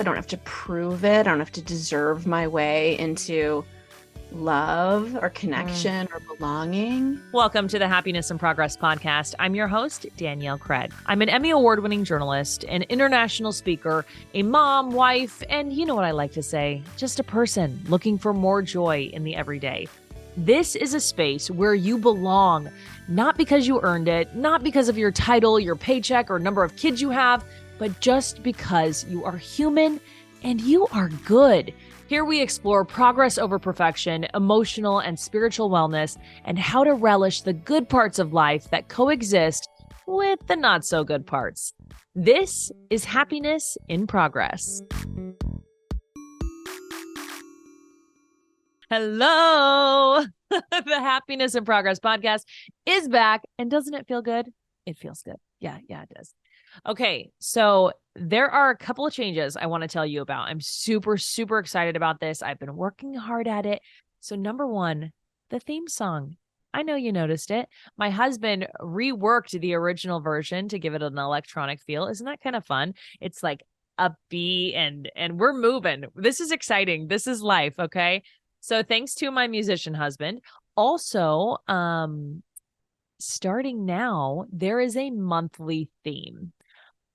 don't have to prove it. I don't have to deserve my way into love or connection or belonging. Welcome to the Happiness and Progress podcast. I'm your host, Danielle Craig. I'm an Emmy award-winning journalist, an international speaker, a mom, wife, and you know what I like to say, just a person looking for more joy in the everyday. This is a space where you belong, not because you earned it, not because of your title, your paycheck, or number of kids you have, but just because you are human and you are good. Here we explore progress over perfection, emotional and spiritual wellness, and how to relish the good parts of life that coexist with the not so good parts. This is Happiness in Progress. Hello! The Happiness in Progress podcast is back. And doesn't it feel good? It feels good. Yeah, it does. Okay, so there are a couple of changes I want to tell you about. I'm super, super excited about this. I've been working hard at it. So number one, the theme song. I know you noticed it. My husband reworked the original version to give it an electronic feel. Isn't that kind of fun? It's like upbeat and we're moving. This is exciting. This is life, okay? So thanks to my musician husband. Also, starting now, there is a monthly theme.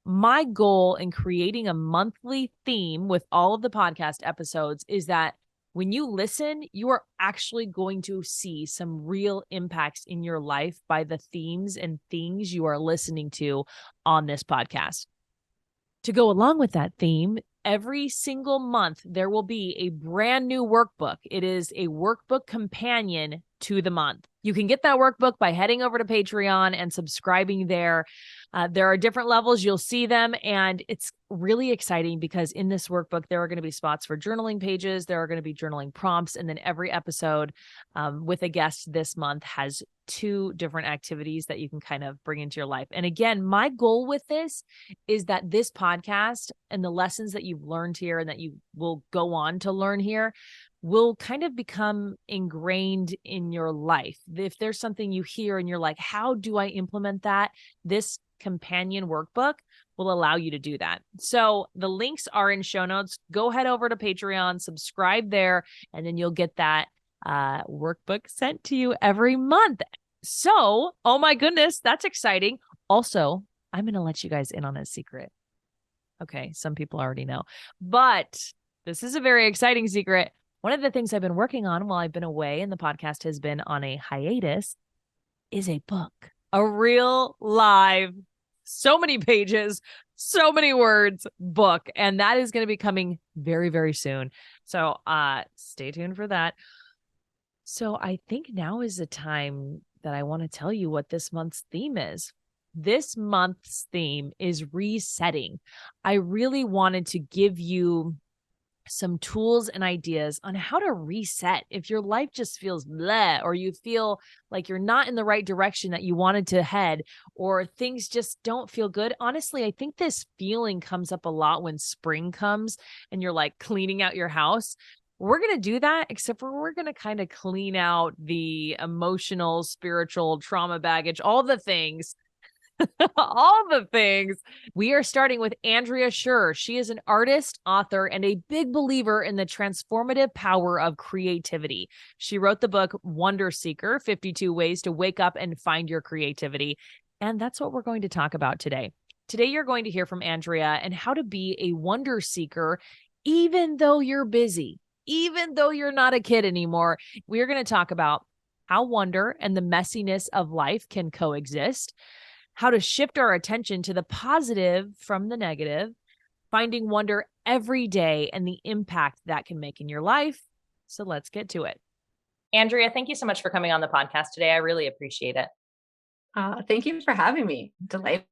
My goal in creating a monthly theme with all of the podcast episodes is that when you listen, you are actually going to see some real impacts in your life by the themes and things you are listening to on this podcast. To go along with that theme, every single month, there will be a brand new workbook. It is a workbook companion to the month. You can get that workbook by heading over to Patreon and subscribing there. There are different levels. You'll see them. And it's really exciting because in this workbook, there are going to be spots for journaling pages. There are going to be journaling prompts. And then every episode with a guest this month has 2 different activities that you can kind of bring into your life. And again, my goal with this is that this podcast and the lessons that you've learned here and that you will go on to learn here will kind of become ingrained in your life. If there's something you hear and you're like, how do I implement that? This companion workbook will allow you to do that. So the links are in show notes. Go head over to Patreon, subscribe there, and then you'll get that workbook sent to you every month. So, oh my goodness, that's exciting. Also, I'm going to let you guys in on a secret. Okay, some people already know, but this is a very exciting secret. One of the things I've been working on while I've been away and the podcast has been on a hiatus is a book, a real live, so many pages, so many words book. And that is going to be coming very, very soon. So stay tuned for that. So I think now is the time that I want to tell you what this month's theme is. This month's theme is resetting. I really wanted to give you some tools and ideas on how to reset if your life just feels bleh, or you feel like you're not in the right direction that you wanted to head, or things just don't feel good. Honestly, I think this feeling comes up a lot when spring comes and you're like cleaning out your house. We're going to do that, except for we're going to kind of clean out the emotional, spiritual trauma baggage, all the things. All the things. We are starting with Andrea Scher. She is an artist, author, and a big believer in the transformative power of creativity. She wrote the book WonderSeeker, 52 Ways to Wake Up and Find Your Creativity. And that's what we're going to talk about today. Today, you're going to hear from Andrea and how to be a wonder seeker, even though you're busy, even though you're not a kid anymore. We're going to talk about how wonder and the messiness of life can coexist, how to shift our attention to the positive from the negative, finding wonder every day and the impact that can make in your life. So let's get to it. Andrea, thank you so much for coming on the podcast today. I really appreciate it. Thank you for having me. Delighted.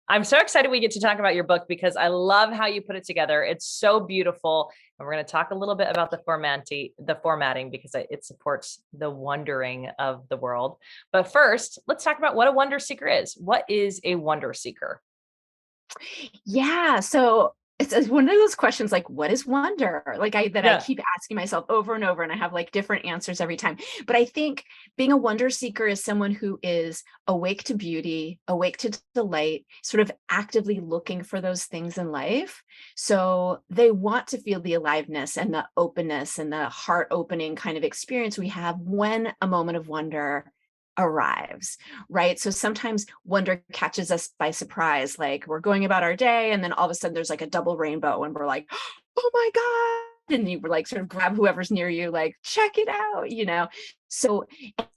I'm so excited we get to talk about your book because I love how you put it together. It's so beautiful. And we're going to talk a little bit about the formatting because it supports the wondering of the world. But first, let's talk about what a wonder seeker is. What is a wonder seeker? Yeah. So it's one of those questions like, what is wonder? Like I Yeah. keep asking myself over and over, and I have like different answers every time. But I think being a wonder seeker is someone who is awake to beauty, awake to delight, sort of actively looking for those things in life. So they want to feel the aliveness and the openness and the heart opening kind of experience we have when a moment of wonder arrives, right? So sometimes wonder catches us by surprise, like we're going about our day and then all of a sudden there's like a double rainbow and we're like, oh my God. And you were like sort of grab whoever's near you, like, check it out, you know? So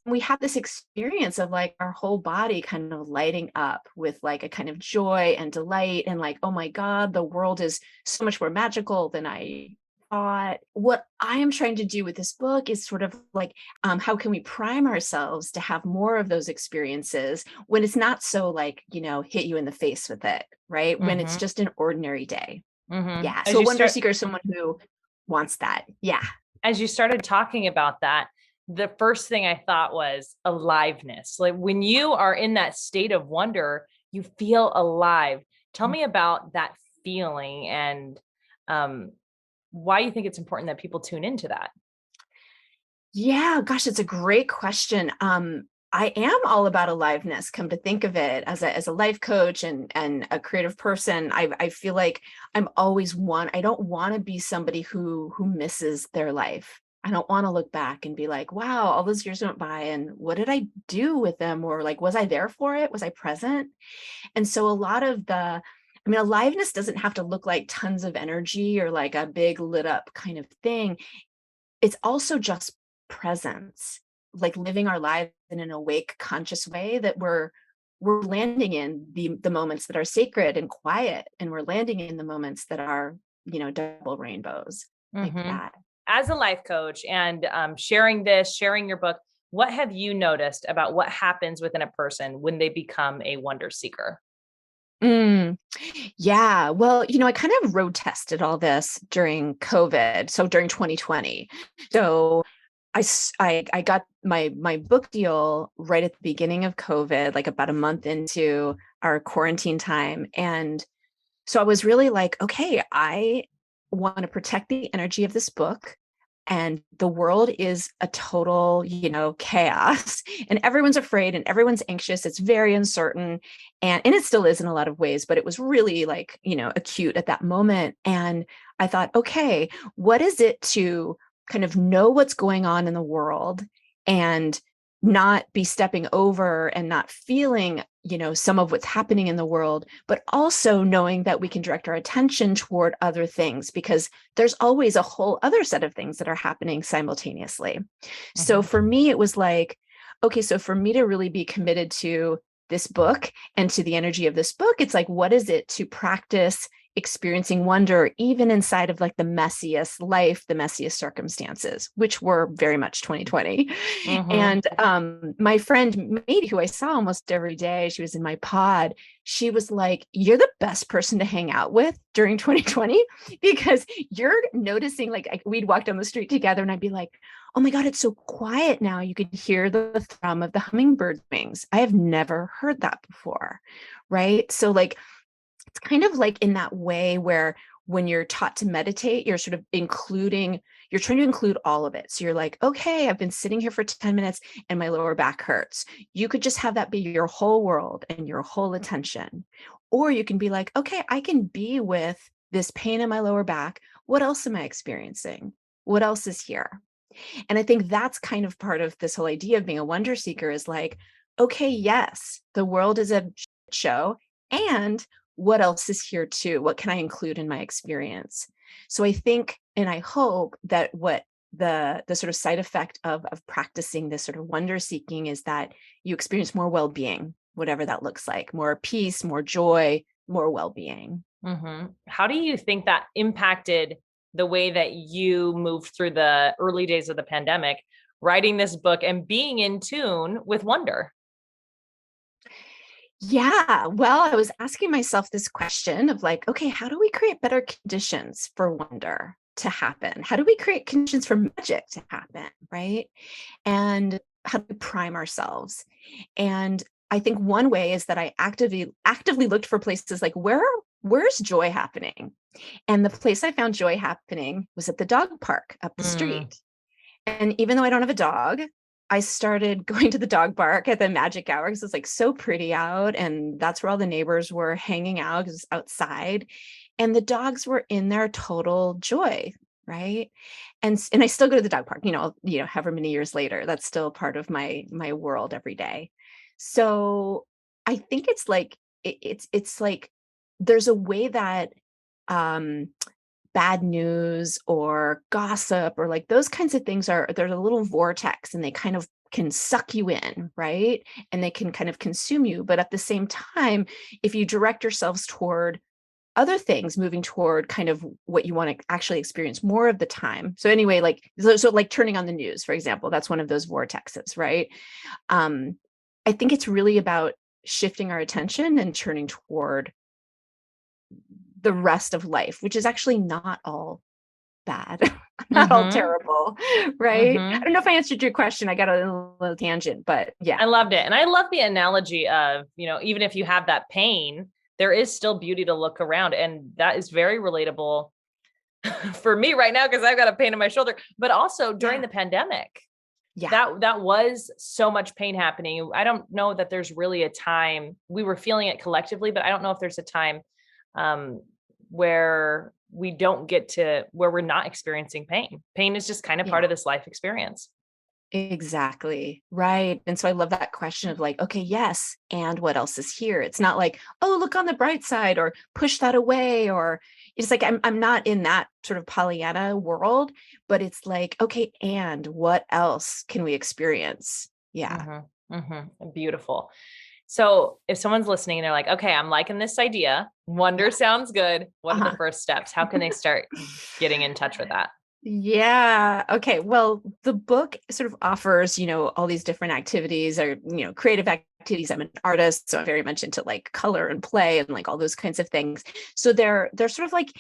we have this experience of like our whole body kind of lighting up with like a kind of joy and delight and like, oh my God, the world is so much more magical than I thought. What I am trying to do with this book is sort of like, how can we prime ourselves to have more of those experiences when it's not so like, hit you in the face with it, right? When it's Mm-hmm. just an ordinary day. Mm-hmm. Yeah. So a wonder seeker is someone who wants that. Yeah. As you started talking about that, the first thing I thought was aliveness. Like when you are in that state of wonder, you feel alive. Tell me about that feeling and um, why you think it's important that people tune into that. Yeah, gosh, it's a great question. I am all about aliveness, come to think of it, as a life coach and a creative person. I feel like I don't want to be somebody who misses their life. I don't want to look back and be like, wow, all those years went by and what did I do with them? Or like, was I there for it? Was I present? And so a lot of aliveness doesn't have to look like tons of energy or like a big lit up kind of thing. It's also just presence, like living our lives in an awake, conscious way that we're landing in the moments that are sacred and quiet, and we're landing in the moments that are, double rainbows like Mm-hmm. that. As a life coach and sharing your book, what have you noticed about what happens within a person when they become a wonder seeker? Mm, yeah. Well, I kind of road tested all this during COVID. So during 2020. So I got my book deal right at the beginning of COVID, like about a month into our quarantine time. And so I was really like, okay, I want to protect the energy of this book. And the world is a total, chaos. And everyone's afraid and everyone's anxious. It's very uncertain. And it still is in a lot of ways, but it was really like, acute at that moment. And I thought, okay, what is it to kind of know what's going on in the world and not be stepping over and not feeling some of what's happening in the world, but also knowing that we can direct our attention toward other things because there's always a whole other set of things that are happening simultaneously. So Mm-hmm. for me, it was like, okay, so for me to really be committed to this book and to the energy of this book, it's like, what is it to practice experiencing wonder, even inside of like the messiest life, the messiest circumstances, which were very much 2020. Mm-hmm. And my friend Mady, who I saw almost every day, she was in my pod. She was like, "You're the best person to hang out with during 2020 because you're noticing." Like we'd walk down the street together, and I'd be like, "Oh my God, it's so quiet now. You could hear the thrum of the hummingbird wings. I have never heard that before." Right. So like it's kind of like in that way where when you're taught to meditate, you're trying to include all of it. So you're like, okay, I've been sitting here for 10 minutes and my lower back hurts. You could just have that be your whole world and your whole attention. Or you can be like, okay, I can be with this pain in my lower back. What else am I experiencing? What else is here? And I think that's kind of part of this whole idea of being a wonder seeker is like, okay, yes, the world is a show. And what else is here too? What can I include in my experience? So I think and I hope that what the sort of side effect of practicing this sort of wonder seeking is that you experience more well-being, whatever that looks like, more peace, more joy, more well-being. Mm-hmm. How do you think that impacted the way that you moved through the early days of the pandemic, writing this book and being in tune with wonder? Yeah, well, I was asking myself this question of like, okay, how do we create better conditions for wonder to happen? How do we create conditions for magic to happen, right? And how do we prime ourselves? And I think one way is that I actively looked for places like where's joy happening? And the place I found joy happening was at the dog park up the Mm. street. And even though I don't have a dog, I started going to the dog park at the magic hour because it's like so pretty out. And that's where all the neighbors were hanging out because it's outside. And the dogs were in their total joy. Right. And I still go to the dog park, however many years later, that's still part of my world every day. So I think it's like it's like there's a way that um bad news or gossip or like those kinds of things there's a little vortex and they kind of can suck you in, right? And they can kind of consume you. But at the same time, if you direct yourselves toward other things, moving toward kind of what you want to actually experience more of the time. So anyway, so like turning on the news, for example, that's one of those vortexes, right? Um, I think it's really about shifting our attention and turning toward the rest of life, which is actually not all bad, not all Mm-hmm. terrible, right? I Mm-hmm. don't know if I answered your question. I got a little tangent, but yeah. I loved it. And I love the analogy of, even if you have that pain, there is still beauty to look around. And that is very relatable for me right now because I've got a pain in my shoulder, but also during Yeah. the pandemic. Yeah. That was so much pain happening. I don't know that there's really a time we were feeling it collectively, but I don't know if there's a time um, where we don't get to where we're not experiencing pain. Pain is just kind of part Yeah. of this life experience. Exactly. Right. And so I love that question of like, okay, yes. And what else is here? It's not like, oh, look on the bright side or push that away. Or it's like, I'm not in that sort of Pollyanna world, but it's like, okay, and what else can we experience? Yeah. Mm-hmm, mm-hmm. Beautiful. So if someone's listening and they're like, okay, I'm liking this idea. Wonder Yeah. sounds good. What are the Uh-huh. first steps? How can they start getting in touch with that? Yeah. Okay. Well, the book sort of offers, all these different activities or, creative activities. I'm an artist, so I'm very much into like color and play and like all those kinds of things. So they're sort of like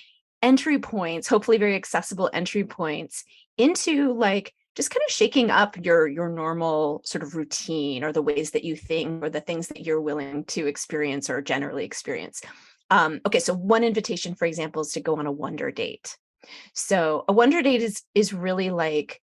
entry points, hopefully very accessible entry points into like just kind of shaking up your normal sort of routine or the ways that you think or the things that you're willing to experience or generally experience. Okay, so one invitation, for example, is to go on a wonder date. So a wonder date is really like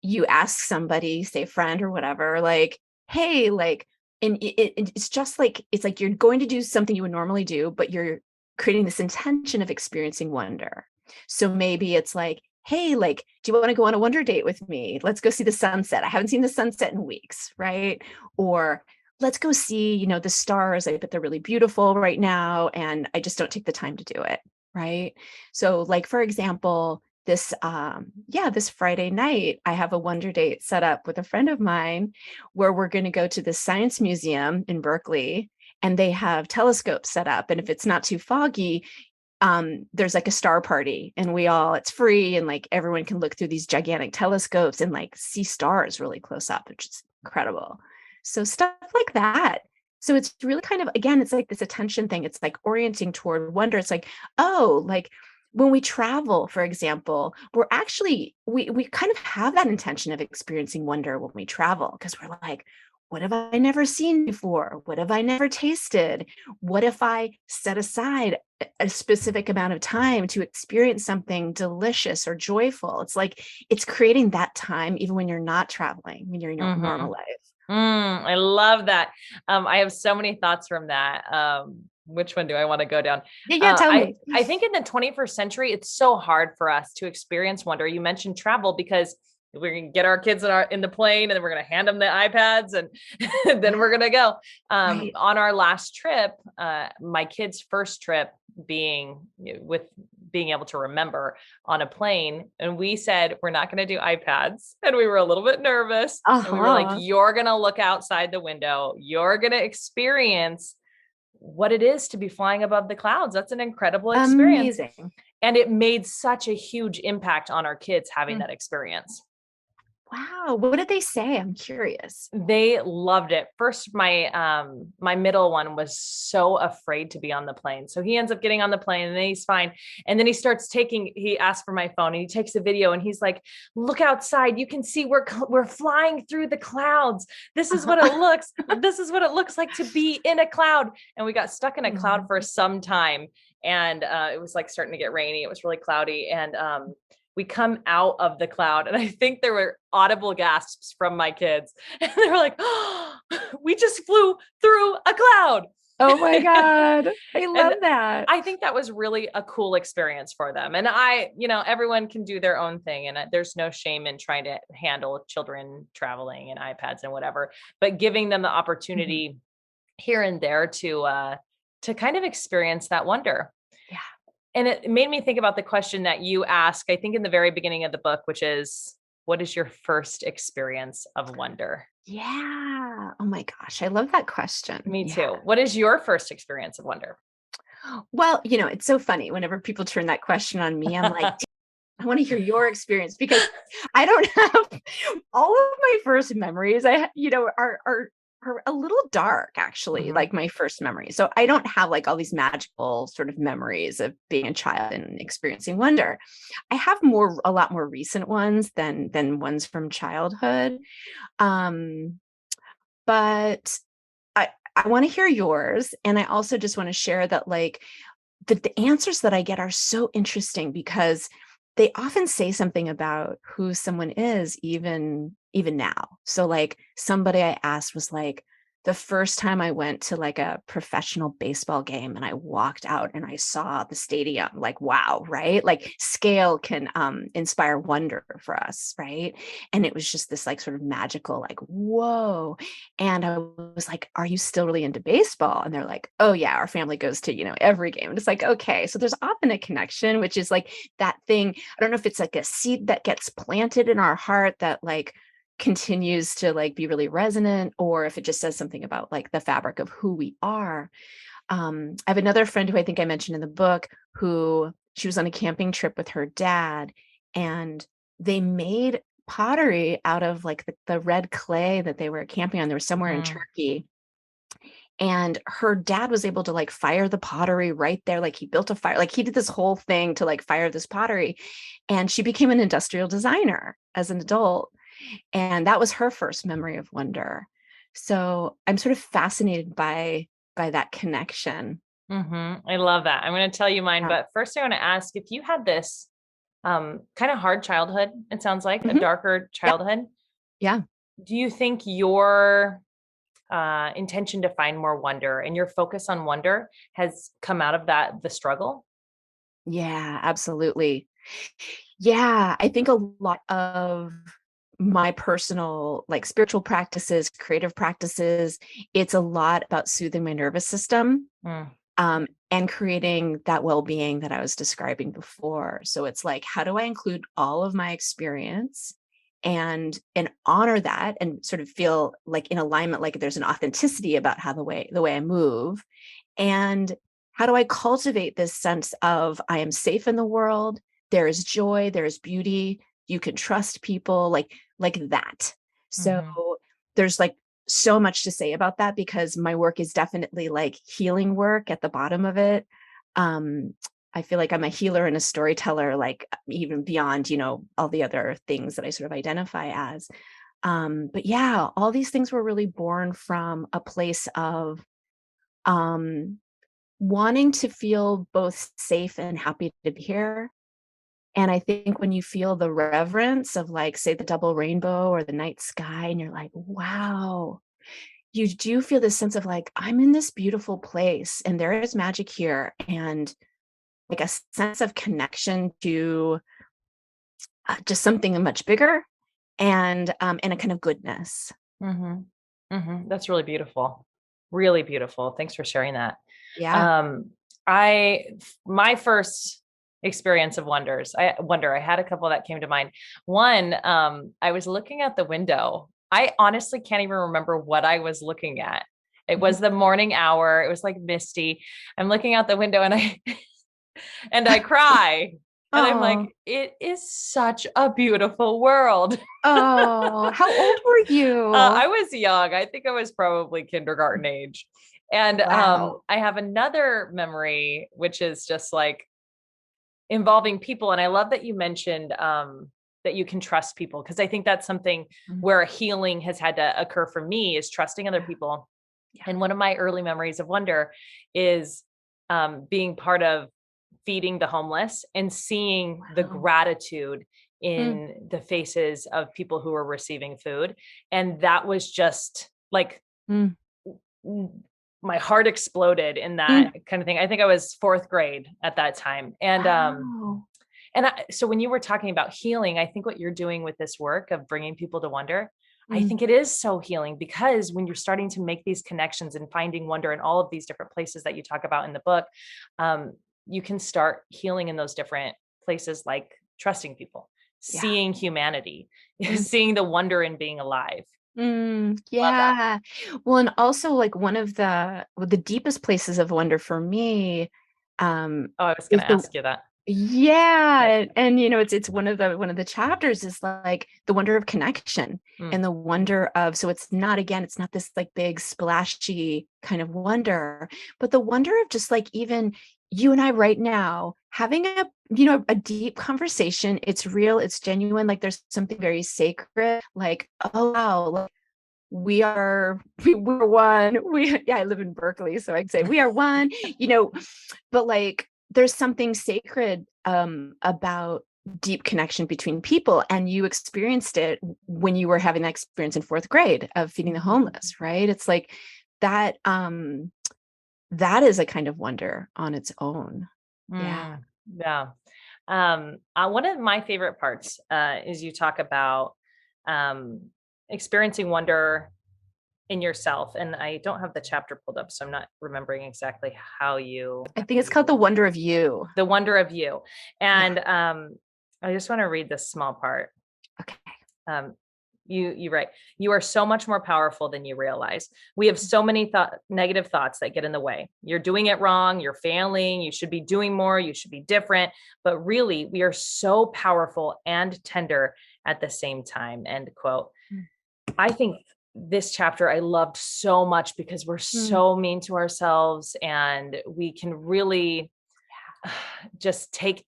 you ask somebody, say a friend or whatever, like, hey, like, and it's just like it's like you're going to do something you would normally do, but you're creating this intention of experiencing wonder. So maybe it's like, hey, like, do you want to go on a wonder date with me? Let's go see the sunset. I haven't seen the sunset in weeks, right? Or let's go see, the stars. I bet they're really beautiful right now, and I just don't take the time to do it, right? So like for example, this Friday night I have a wonder date set up with a friend of mine where we're going to go to the science museum in Berkeley, and they have telescopes set up, and if it's not too foggy, there's like a star party, and it's free, and like everyone can look through these gigantic telescopes and like see stars really close up, which is incredible. So stuff like that. So it's really kind of, again, it's like this attention thing. It's like orienting toward wonder. It's like, oh, like when we travel, for example, we're actually, we kind of have that intention of experiencing wonder when we travel, because we're like, what have I never seen before? What have I never tasted? What if I set aside a specific amount of time to experience something delicious or joyful? It's like it's creating that time even when you're not traveling, when you're in your Mm-hmm. normal life. I love that. I have so many thoughts from that. Which one do I want to go down? Yeah, tell me. I think in the 21st century, it's so hard for us to experience wonder. You mentioned travel because we're going to get our kids in the plane, and then we're going to hand them the iPads, and then we're going to go. Right. On our last trip, my kids' first trip with being able to remember on a plane. And we said, we're not going to do iPads. And we were a little bit nervous. And we were like, Uh-huh. you're going to look outside the window. You're going to experience what it is to be flying above the clouds. That's an incredible experience. Amazing. And it made such a huge impact on our kids having Mm. that experience. Wow. What did they say? I'm curious. They loved it. First, my middle one was so afraid to be on the plane. So he ends up getting on the plane and then he's fine. And then he asked for my phone and he takes a video and he's like, look outside. You can see we're flying through the clouds. This is what it looks like to be in a cloud. And we got stuck in a cloud for some time. And it was like starting to get rainy. It was really cloudy. And we come out of the cloud and I think there were audible gasps from my kids. And they were like, oh, we just flew through a cloud. Oh my God. I love And that. I think that was really a cool experience for them. And everyone can do their own thing. And there's no shame in trying to handle children traveling and iPads and whatever, but giving them the opportunity here and there to kind of experience that wonder. Yeah. And it made me think about the question that you ask, I think in the very beginning of the book, which is, what is your first experience of wonder? Yeah. Oh my gosh. I love that question. Me Yeah. too. What is your first experience of wonder? Well, it's so funny whenever people turn that question on me, I'm like, I want to hear your experience because I don't have all of my first memories. Are a little dark, actually, like my first memory. So I don't have like all these magical sort of memories of being a child and experiencing wonder. I have a lot more recent ones than ones from childhood. But I want to hear yours. And I also just want to share that like the answers that I get are so interesting because they often say something about who someone is even now. So like somebody I asked was like, the first time I went to like a professional baseball game and I walked out and I saw the stadium, like, wow, right? Like scale can inspire wonder for us, right? And it was just this like sort of magical, like, whoa. And I was like, are you still really into baseball? And they're like, oh yeah, our family goes to, every game. And it's like, okay. So there's often a connection, which is like that thing. I don't know if it's like a seed that gets planted in our heart that like continues to like be really resonant, or if it just says something about like the fabric of who we are. I have another friend who I think I mentioned in the book who she was on a camping trip with her dad and they made pottery out of like the red clay that they were camping on. They were somewhere in Turkey. And her dad was able to like fire the pottery right there. Like he built a fire, like he did this whole thing to like fire this pottery. And she became an industrial designer as an adult. And that was her first memory of wonder. So I'm sort of fascinated by that connection. I love that. I'm going to tell you mine, but first I want to ask if you had this kind of hard childhood, it sounds like a darker childhood. Yeah. Do you think your intention to find more wonder and your focus on wonder has come out of the struggle? Yeah, absolutely. Yeah, I think a lot of my personal like spiritual practices, creative practices, it's a lot about soothing my nervous system. And creating that well-being that I was describing before. So it's like, how do I include all of my experience and honor that and sort of feel like in alignment, like there's an authenticity about how the way I move. And how do I cultivate this sense of I am safe in the world, there is joy, there is beauty, you can trust people, like that. So there's like so much to say about that because my work is definitely like healing work at the bottom of it. I feel like I'm a healer and a storyteller, like even beyond, all the other things that I sort of identify as. But yeah, all these things were really born from a place of wanting to feel both safe and happy to be here. And I think when you feel the reverence of like, say, the double rainbow or the night sky, and you're like, wow, you do feel this sense of like, I'm in this beautiful place and there is magic here. And like a sense of connection to just something much bigger and a kind of goodness. That's really beautiful. Really beautiful. Thanks for sharing that. Yeah. My first experience of I had a couple that came to mind. One, I was looking out the window. I honestly can't even remember what I was looking at. It was the morning hour. It was like misty. I'm looking out the window and I cry. And I'm Oh, like, it is such a beautiful world. oh, how old were you? I was young. I think I was probably kindergarten age. And Wow. I have another memory, which is just like involving people. And I love that you mentioned that you can trust people, because I think that's something Mm, where healing has had to occur for me, is trusting other yeah, people. yeah. And one of my early memories of wonder is being part of feeding the homeless and seeing the Wow. gratitude Mm, in the faces of people who were receiving food. And that was just like, mm, my heart exploded in that mm. kind of thing. I think I was fourth grade at that time. Wow. So when you were talking about healing, I think what you're doing with this work of bringing people to wonder, I Mm, think it is so healing, because when you're starting to make these connections and finding wonder in all of these different places that you talk about in the book, um, you can start healing in those different places, like trusting people, yeah. seeing humanity, Mm, seeing the wonder in being alive. Love that. yeah. Well, and also like one of the deepest places of wonder for me, Oh, I was going is to the ask you that. yeah, Yeah. and you know, it's one of the chapters is like the wonder of connection Mm, and the wonder of, so it's not, again, it's not this like big splashy kind of wonder, but the wonder of just like even you and I right now having a deep conversation. It's real, it's genuine, like there's something very sacred, like, oh wow, like we're one. Yeah, I live in Berkeley, so I'd say we are one, you know, but like there's something sacred about deep connection between people, and you experienced it when you were having that experience in fourth grade of feeding the homeless, right? It's like that that is a kind of wonder on its own. Yeah. yeah. One of my favorite parts is you talk about um, experiencing wonder in yourself. And I don't have the chapter pulled up, so I'm not remembering exactly how you, I think it's called the wonder of you. the wonder of you. Yeah. And I just want to read this small part. Okay. Um, you write, you are so much more powerful than you realize. We have so many negative thoughts that get in the way. You're doing it wrong, you're failing, you should be doing more, you should be different. But really, we are so powerful and tender at the same time. End quote. I think this chapter I loved so much, because we're Mm, so mean to ourselves, and we can really just take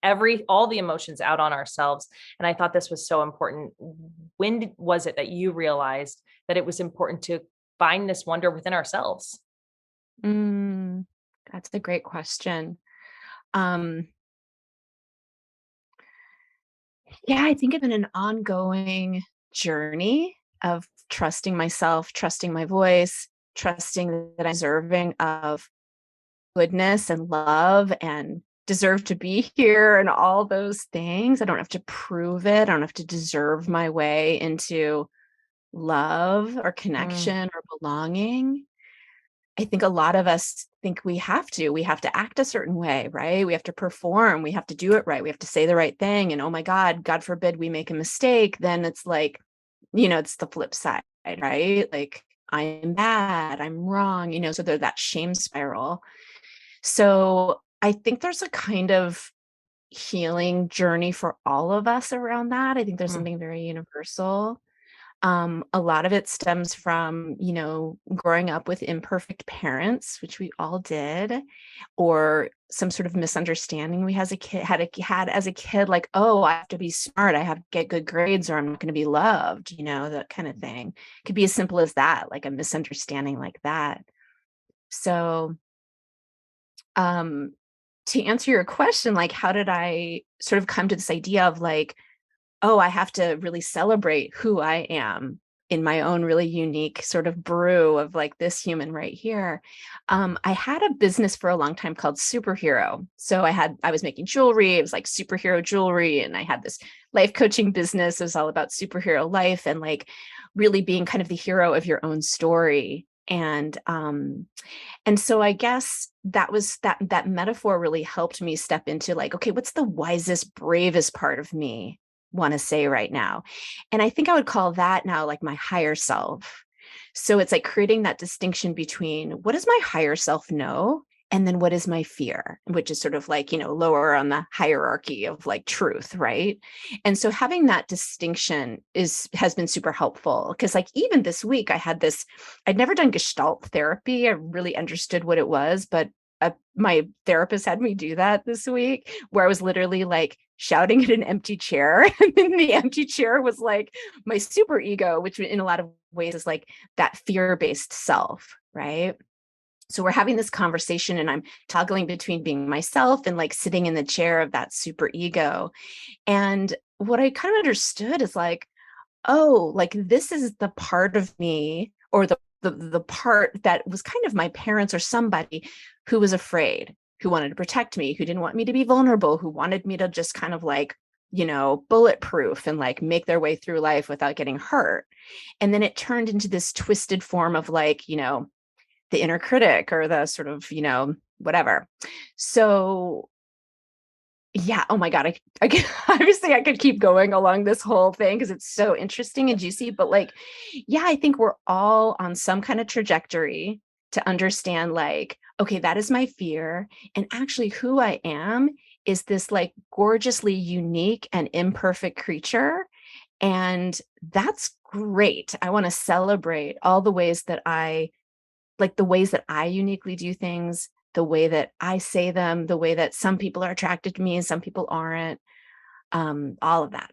all the emotions out on ourselves. And I thought this was so important. When was it that you realized that it was important to find this wonder within ourselves? mm, that's a great question. Um, Yeah, I think it's been an ongoing journey of trusting myself, trusting my voice, trusting that I'm deserving of goodness and love and deserve to be here and all those things. I don't have to prove it. I don't have to deserve my way into love or Mm, connection or belonging. I think a lot of us think we have to. We have to act a certain way, right? We have to perform. We have to do it right. We have to say the right thing. And oh my God forbid we make a mistake. Then it's like, it's the flip side, right? Like, I'm bad, I'm wrong, so there's that shame spiral. So I think there's a kind of healing journey for all of us around that. I think there's mm, something very universal. A lot of it stems from, growing up with imperfect parents, which we all did, or some sort of misunderstanding we as a kid had as a kid, like, oh, I have to be smart, I have to get good grades, or I'm not going to be loved, that kind of thing. Could be as simple as that, like a misunderstanding like that. So, um, to answer your question, like, how did I sort of come to this idea of like, oh, I have to really celebrate who I am in my own really unique sort of brew of like this human right here. I had a business for a long time called Superhero. So I was making jewelry. It was like superhero jewelry. And I had this life coaching business. It was all about superhero life and like really being kind of the hero of your own story. And so I guess that metaphor really helped me step into like, okay, what's the wisest, bravest part of me want to say right now? And I think I would call that now like my higher self. So it's like creating that distinction between what does my higher self know And then what is my fear, which is sort of like, lower on the hierarchy of like truth, right? And so having that distinction has been super helpful, because like even this week I'd never done Gestalt therapy. I really understood what it was, but my therapist had me do that this week, where I was literally like shouting at an empty chair. And then the empty chair was like my super ego, which in a lot of ways is like that fear-based self, right? So we're having this conversation and I'm toggling between being myself and like sitting in the chair of that super ego. And what I kind of understood is like, oh, like this is the part of me, or the part that was kind of my parents or somebody who was afraid, who wanted to protect me, who didn't want me to be vulnerable, who wanted me to just kind of like, bulletproof and like make their way through life without getting hurt. And then it turned into this twisted form of like, the inner critic, or the sort of, whatever. So yeah, oh my God, I could obviously I could keep going along this whole thing because it's so interesting and juicy, but like, yeah, I think we're all on some kind of trajectory to understand like, okay, that is my fear. And actually who I am is this like gorgeously unique and imperfect creature. And that's great. I want to celebrate all the ways that the ways that I uniquely do things, the way that I say them, the way that some people are attracted to me and some people aren't, all of that.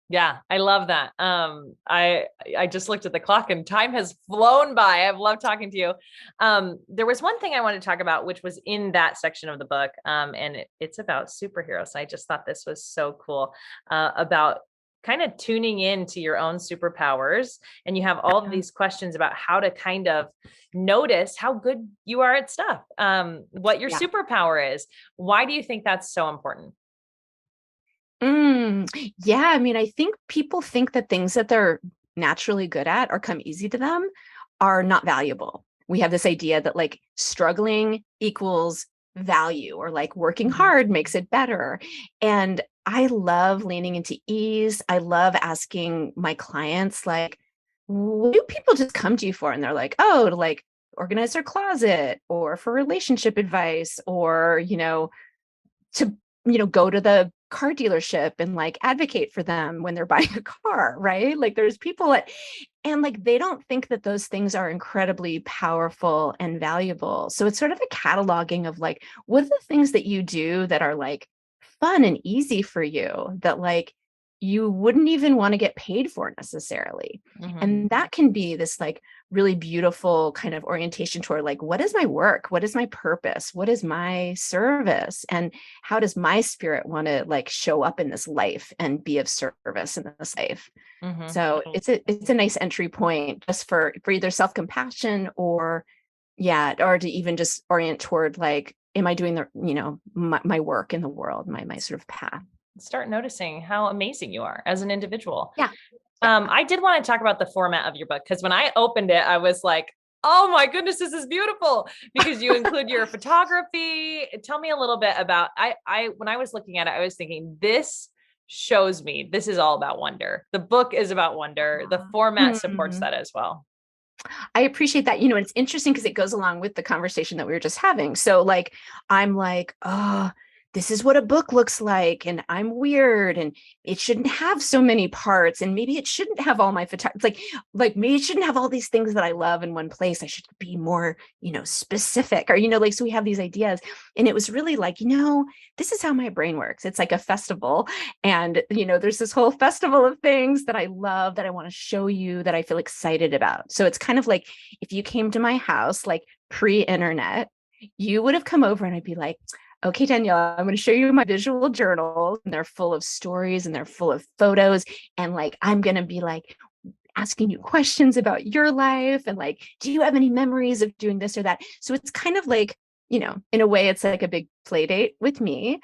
Yeah, I love that. I just looked at the clock and time has flown by. I've loved talking to you. There was one thing I wanted to talk about, which was in that section of the book. And it's about superheroes. I just thought this was so cool, about kind of tuning in to your own superpowers. And you have all of these questions about how to kind of notice how good you are at stuff, what your Yeah. superpower is. Why do you think that's so important? Yeah, I mean, I think people think that things that they're naturally good at or come easy to them are not valuable. We have this idea that like struggling equals value, or like working hard makes it better. And I love leaning into ease. I love asking my clients, like, what do people just come to you for? And they're like, oh, to like organize their closet, or for relationship advice, or, to go to the car dealership and like advocate for them when they're buying a car, right? Like there's people and like they don't think that those things are incredibly powerful and valuable. So it's sort of a cataloging of like, what are the things that you do that are like fun and easy for you, that like you wouldn't even want to get paid for necessarily. And that can be this like really beautiful kind of orientation toward like, what is my work? What is my purpose? What is my service? And how does my spirit want to like show up in this life and be of service in this life? So it's a nice entry point just for either self-compassion, or or to even just orient toward like, am I doing my work in the world, my sort of path. Start noticing how amazing you are as an individual. Yeah. I did want to talk about the format of your book, because when I opened it, I was like, oh my goodness, this is beautiful, because you include your photography. Tell me a little bit about, when I was looking at it, I was thinking, this shows me this is all about wonder. The book is about wonder. The format supports that as well. I appreciate that. It's interesting because it goes along with the conversation that we were just having. So like, I'm like, oh, this is what a book looks like. And I'm weird. And it shouldn't have so many parts. And maybe it shouldn't have all my photography. Like maybe it shouldn't have all these things that I love in one place. I should be more, specific, or, like, so we have these ideas. And it was really like, this is how my brain works. It's like a festival. And, there's this whole festival of things that I love, that I want to show you, that I feel excited about. So it's kind of like if you came to my house, like pre-internet, you would have come over and I'd be like, okay, Danielle, I'm going to show you my visual journals, and they're full of stories and they're full of photos. And like, I'm going to be like asking you questions about your life. And like, do you have any memories of doing this or that? So it's kind of like, in a way, it's like a big play date with me.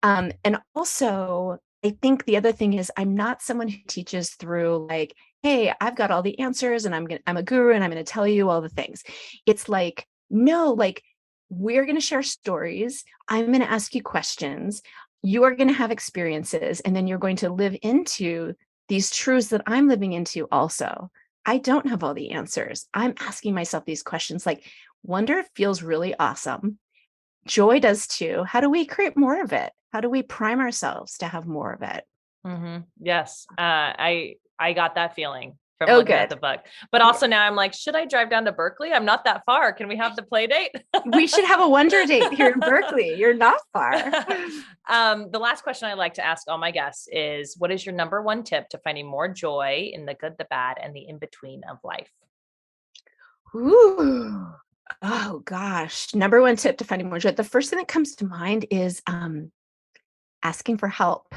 And also, I think the other thing is I'm not someone who teaches through like, hey, I've got all the answers and I'm a guru and I'm going to tell you all the things. It's like, no, like, we're going to share stories. I'm going to ask you questions. You are going to have experiences, and then you're going to live into these truths that I'm living into also. I don't have all the answers. I'm asking myself these questions. Like, wonder feels really awesome. joy does too. How do we create more of it? How do we prime ourselves to have more of it? Yes. I got that feeling from Oh, looking at the good. book, but also now I'm like, should I drive down to Berkeley? I'm not that far. Can we have the play date? We should have a wonder date here in Berkeley. You're not far. The last question I like to ask all my guests is, what is your number one tip to finding more joy in the good, the bad, and the in-between of life? Ooh. Oh gosh. Number one tip to finding more joy. The first thing that comes to mind is asking for help.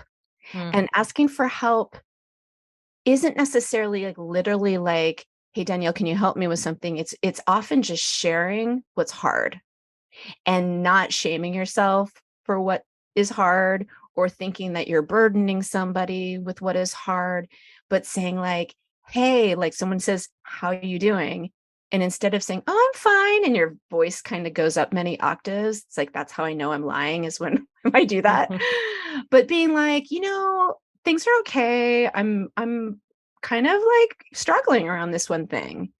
Mm, And asking for help isn't necessarily like literally like, hey Danielle, can you help me with something? It's often just sharing what's hard and not shaming yourself for what is hard or thinking that you're burdening somebody with what is hard, but saying like, hey, like someone says, how are you doing? And instead of saying, oh, I'm fine, and your voice kind of goes up many octaves, it's like, that's how I know I'm lying is when I do that. But being like, things are okay. I'm kind of like struggling around this one thing.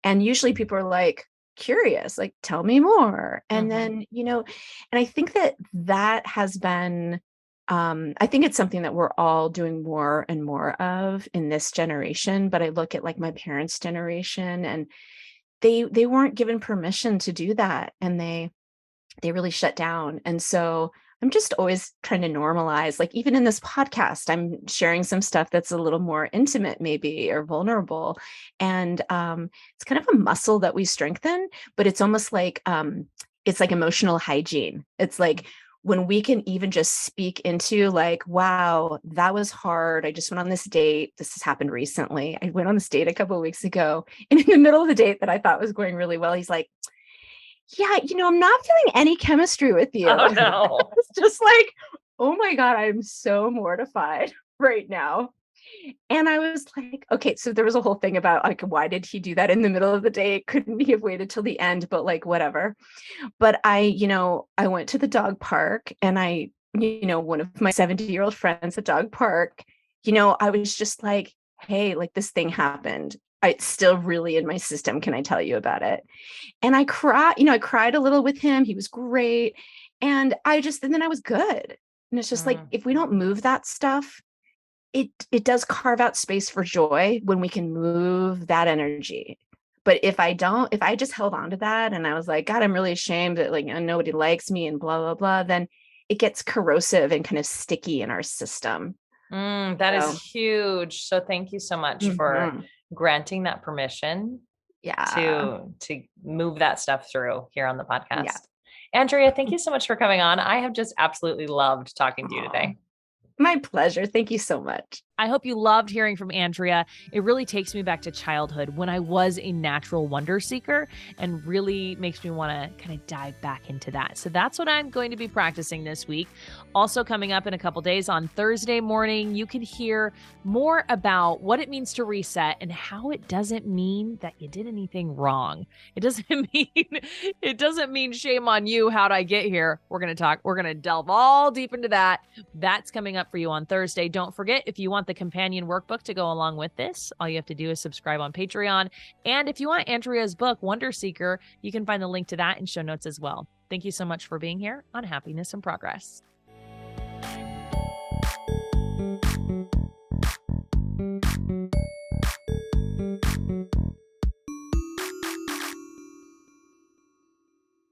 And usually people are like, curious, like, tell me more. And mhm. then, and I think that has been, I think it's something that we're all doing more and more of in this generation. But I look at like my parents' generation, and they weren't given permission to do that. And they really shut down. And so I'm just always trying to normalize, like even in this podcast, I'm sharing some stuff that's a little more intimate, maybe, or vulnerable. And it's kind of a muscle that we strengthen, but it's like emotional hygiene. It's like when we can even just speak into like, wow, that was hard. I just went on this date. This has happened recently. I went on this date a couple of weeks ago. And in the middle of the date that I thought was going really well, he's like, yeah, I'm not feeling any chemistry with you. Oh no. It's just like, oh my God, I'm so mortified right now. And I was like, okay, so there was a whole thing about like, why did he do that in the middle of the day? Couldn't he have waited till the end? But like, whatever. But I went to the dog park, and one of my 70-year-old friends at dog park, I was just like, hey, like this thing happened. It's still really in my system. Can I tell you about it? And I cried a little with him. He was great. And then I was good. And it's just like, Mm. if we don't move that stuff, it does carve out space for joy when we can move that energy. But if I just held on to that and I was like, God, I'm really ashamed that like nobody likes me and blah, blah, blah, then it gets corrosive and kind of sticky in our system. That is So, huge. So thank you so much for mhm. granting that permission Yeah. to move that stuff through here on the Yeah. podcast. Andrea, thank you so much for coming on. I have just absolutely loved talking to you Aw, today. my pleasure. Thank you so much. I hope you loved hearing from Andrea. It really takes me back to childhood when I was a natural wonder seeker and really makes me want to kind of dive back into that. So that's what I'm going to be practicing this week. Also, coming up in a couple days on Thursday morning, you can hear more about what it means to reset and how it doesn't mean that you did anything wrong. It doesn't mean shame on you. How'd I get here? We're going to delve all deep into that. That's coming up for you on Thursday. Don't forget, if you want the companion workbook to go along with this, all you have to do is subscribe on Patreon. And if you want Andrea's book, WonderSeeker, you can find the link to that in show notes as well. Thank you so much for being here on Happiness in Progress.